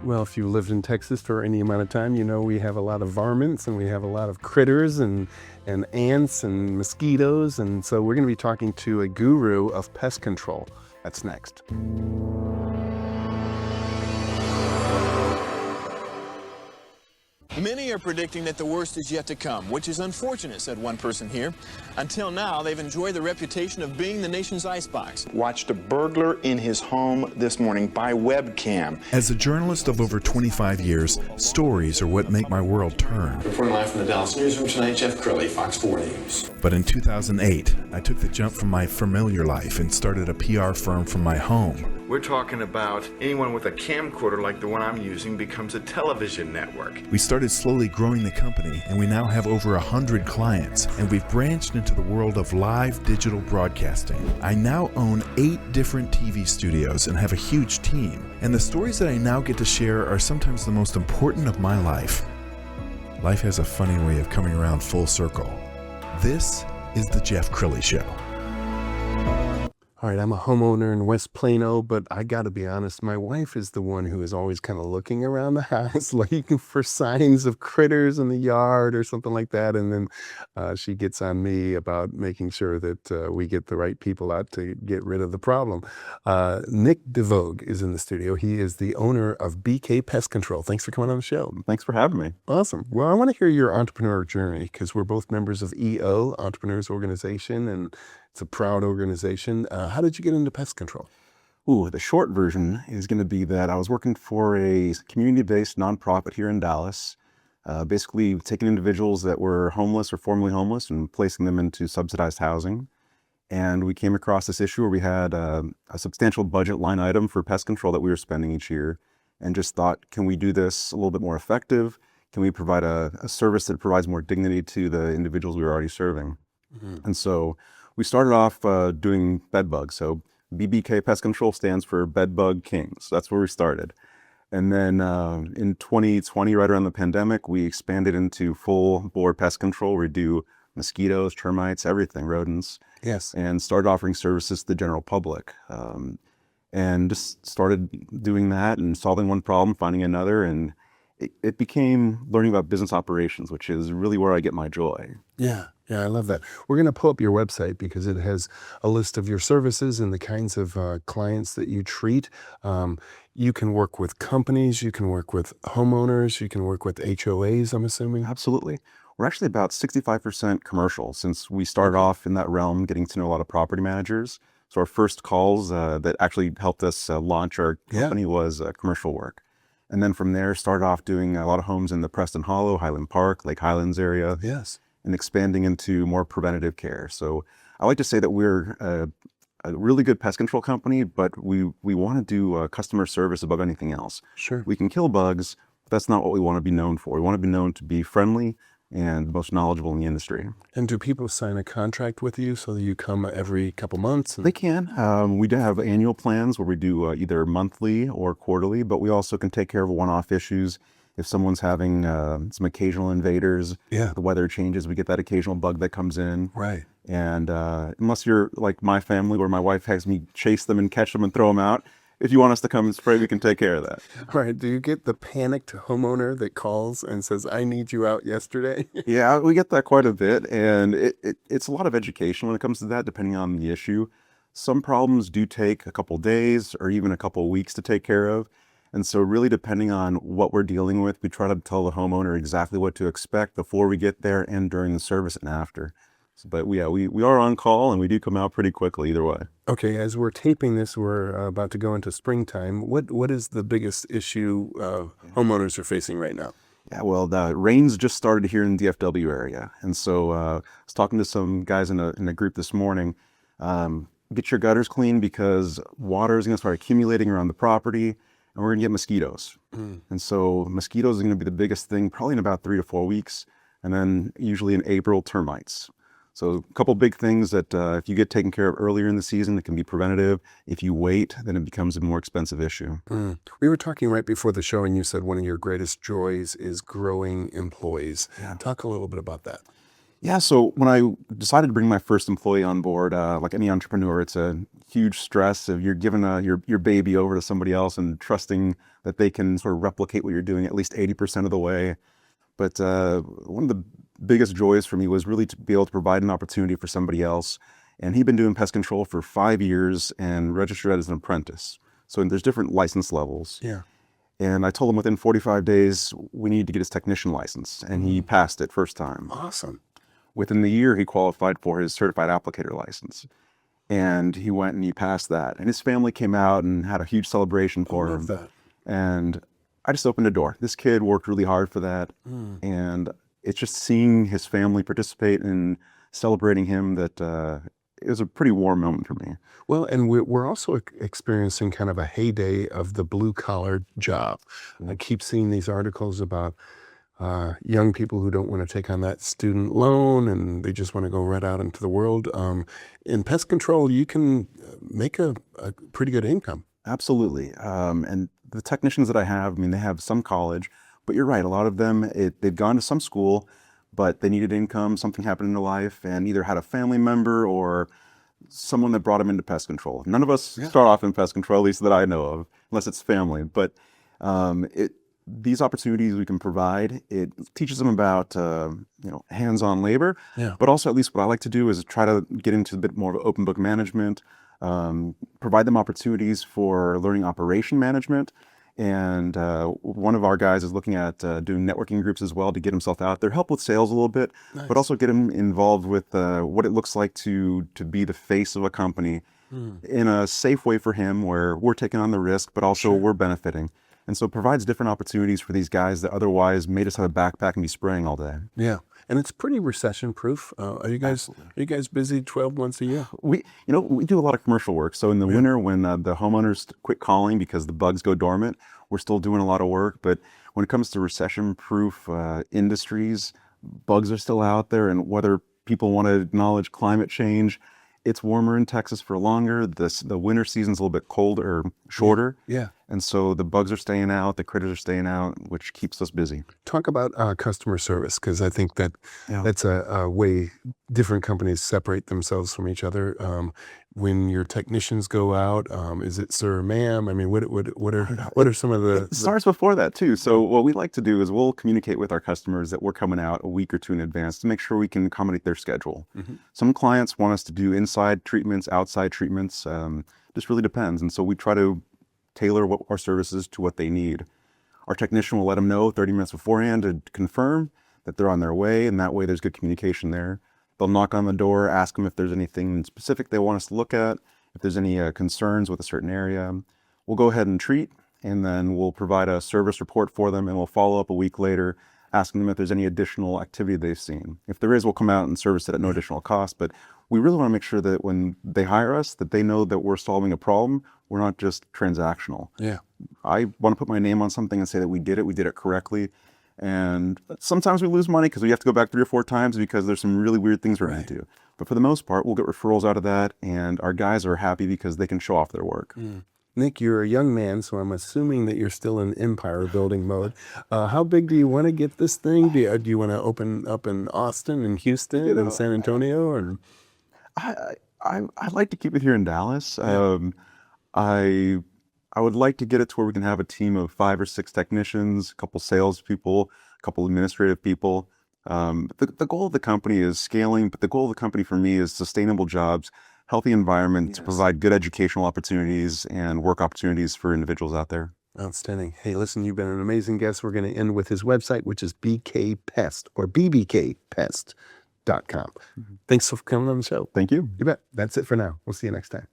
Well, if you lived in Texas for any amount of time, you know we have a lot of varmints and we have a lot of critters and ants and mosquitoes. And so we're going to be talking to a guru of pest control. That's next. Many are predicting that the worst is yet to come, which is unfortunate, said one person here. Until now, they've enjoyed the reputation of being the nation's icebox. Watched a burglar in his home this morning by webcam. As a journalist of over 25 years, stories are what make my world turn. Reporting live from the Dallas newsroom tonight, Jeff Crilley, Fox 4 News. But in 2008, I took the jump from my familiar life and started a PR firm from my home. We're talking about anyone with a camcorder like the one I'm using becomes a television network. We started slowly growing the company, and we now have over 100 clients, and we've branched into the world of live digital broadcasting. I now own 8 different TV studios and have a huge team, and the stories that I now get to share are sometimes the most important of my life. Life has a funny way of coming around full circle. This is The Jeff Crilley Show. All right, I'm a homeowner in West Plano, but I got to be honest, my wife is the one who is always kind of looking around the house, looking for signs of critters in the yard or something like that. And then she gets on me about making sure that we get the right people out to get rid of the problem. Nic deVoogd is in the studio. He is the owner of BK Pest Control. Thanks for coming on the show. Thanks for having me. Awesome. Well, I want to hear your entrepreneur journey because we're both members of EO, Entrepreneurs Organization, and it's a proud organization. How did you get into pest control? Ooh, the short version is going to be that I was working for a community-based nonprofit here in Dallas, basically taking individuals that were homeless or formerly homeless and placing them into subsidized housing. And we came across this issue where we had a substantial budget line item for pest control that we were spending each year, and just thought, can we do this a little bit more effective? Can we provide a service that provides more dignity to the individuals we were already serving? Mm-hmm. And so we started off doing bed bugs. So BBK Pest Control stands for Bed Bug Kings. That's where we started. And then in 2020, right around the pandemic, we expanded into full board pest control. We do mosquitoes, termites, everything, rodents. Yes. And started offering services to the general public. And just started doing that and solving one problem, finding another. And it became learning about business operations, which is really where I get my joy. Yeah, I love that. We're going to pull up your website because it has a list of your services and the kinds of clients that you treat. You can work with companies, you can work with homeowners, you can work with HOAs, I'm assuming. Absolutely. We're actually about 65% commercial since we started off in that realm, getting to know a lot of property managers. So our first calls that actually helped us launch our company was commercial work. And then from there, started off doing a lot of homes in the Preston Hollow, Highland Park, Lake Highlands area. Yes. And expanding into more preventative care. So I like to say that we're a really good pest control company, but we want to do customer service above anything else. Sure. We can kill bugs, but that's not what we want to be known for. We want to be known to be friendly and the most knowledgeable in the industry. And do people sign a contract with you so that you come every couple months? They can. We do have annual plans where we do either monthly or quarterly, but we also can take care of one-off issues. If someone's having some occasional invaders, the weather changes, we get that occasional bug that comes in. Right. And unless you're like my family where my wife has me chase them and catch them and throw them out, if you want us to come and spray, we can take care of that. Right. Do you get the panicked homeowner that calls and says, I need you out yesterday? Yeah, we get that quite a bit. And it's a lot of education when it comes to that, depending on the issue. Some problems do take a couple days or even a couple weeks to take care of. And so really depending on what we're dealing with, we try to tell the homeowner exactly what to expect before we get there and during the service and after. But we are on call and we do come out pretty quickly either way. Okay, as we're taping this, we're about to go into springtime. What is the biggest issue homeowners are facing right now? Yeah, well, the rains just started here in the DFW area. And so I was talking to some guys in a group this morning. Get your gutters clean because water is going to start accumulating around the property and we're going to get mosquitoes. And so mosquitoes are going to be the biggest thing probably in about 3 to 4 weeks. And then usually in April, termites. So a couple big things that if you get taken care of earlier in the season, it can be preventative. If you wait, then it becomes a more expensive issue. We were talking right before the show and you said one of your greatest joys is growing employees. Talk a little bit about that. Yeah, so when I decided to bring my first employee on board, like any entrepreneur, it's a huge stress if you're giving your baby over to somebody else and trusting that they can sort of replicate what you're doing at least 80% of the way. But one of the biggest joys for me was really to be able to provide an opportunity for somebody else. And he'd been doing pest control for 5 years and registered as an apprentice. So there's different license levels. Yeah. And I told him within 45 days, we need to get his technician license. And he passed it first time. Awesome. Within the year, he qualified for his certified applicator license. And he went and he passed that. And his family came out and had a huge celebration for him. Love that. And I just opened a door. This kid worked really hard for that. And it's just seeing his family participate and celebrating him that it was a pretty warm moment for me. Well, and we're also experiencing kind of a heyday of the blue-collar job. I keep seeing these articles about young people who don't want to take on that student loan and they just want to go right out into the world. In pest control, you can make a pretty good income. Absolutely. And the technicians that I have, I mean, they have some college, but you're right. A lot of them, they've gone to some school, but they needed income, something happened in their life, and either had a family member or someone that brought them into pest control. None of us start off in pest control, at least that I know of, unless it's family. But these opportunities we can provide, it teaches them about hands-on labor, but also at least what I like to do is try to get into a bit more of open book management, provide them opportunities for learning operation management. And one of our guys is looking at doing networking groups as well to get himself out there, help with sales a little bit, but also get him involved with what it looks like to be the face of a company in a safe way for him where we're taking on the risk, but also we're benefiting. And so it provides different opportunities for these guys that otherwise may just have a backpack and be spraying all day. Yeah. And it's pretty recession proof. Are you guys busy 12 months a year? We do a lot of commercial work. So in the winter, when the homeowners quit calling because the bugs go dormant, we're still doing a lot of work. But when it comes to recession-proof industries, bugs are still out there. And whether people want to acknowledge climate change, it's warmer in Texas for longer. The winter season's a little bit colder or shorter. Yeah. And so the bugs are staying out, the critters are staying out, which keeps us busy. Talk about customer service, because I think that that's a way different companies separate themselves from each other. When your technicians go out, is it sir, ma'am? I mean, what are some of the... It starts before that too. So what we like to do is we'll communicate with our customers that we're coming out a week or two in advance to make sure we can accommodate their schedule. Some clients want us to do inside treatments, outside treatments. Just really depends. And so we try to tailor our services to what they need. Our technician will let them know 30 minutes beforehand to confirm that they're on their way, and that way there's good communication there. They'll knock on the door, ask them if there's anything specific they want us to look at, if there's any concerns with a certain area. We'll go ahead and treat, and then we'll provide a service report for them, and we'll follow up a week later, asking them if there's any additional activity they've seen. If there is, we'll come out and service it at no additional cost, but we really want to make sure that when they hire us, that they know that we're solving a problem. We're not just transactional. Yeah. I want to put my name on something and say that we did it correctly. And sometimes we lose money because we have to go back 3 or 4 times because there's some really weird things we're going to do. But for the most part, we'll get referrals out of that, and our guys are happy because they can show off their work. Nic, you're a young man, so I'm assuming that you're still in empire building mode. How big do you want to get this thing? Do you want to open up in Austin and Houston and San Antonio? Or I'd like to keep it here in Dallas. I would like to get it to where we can have a team of 5 or 6 technicians, a couple salespeople, a couple administrative people. The goal of the company is scaling, but the goal of the company for me is sustainable jobs, healthy environment to provide good educational opportunities and work opportunities for individuals out there. Outstanding. Hey, listen, you've been an amazing guest. We're going to end with his website, which is BK Pest or BBKPest.com. Thanks for coming on the show. Thank you. You bet. That's it for now. We'll see you next time.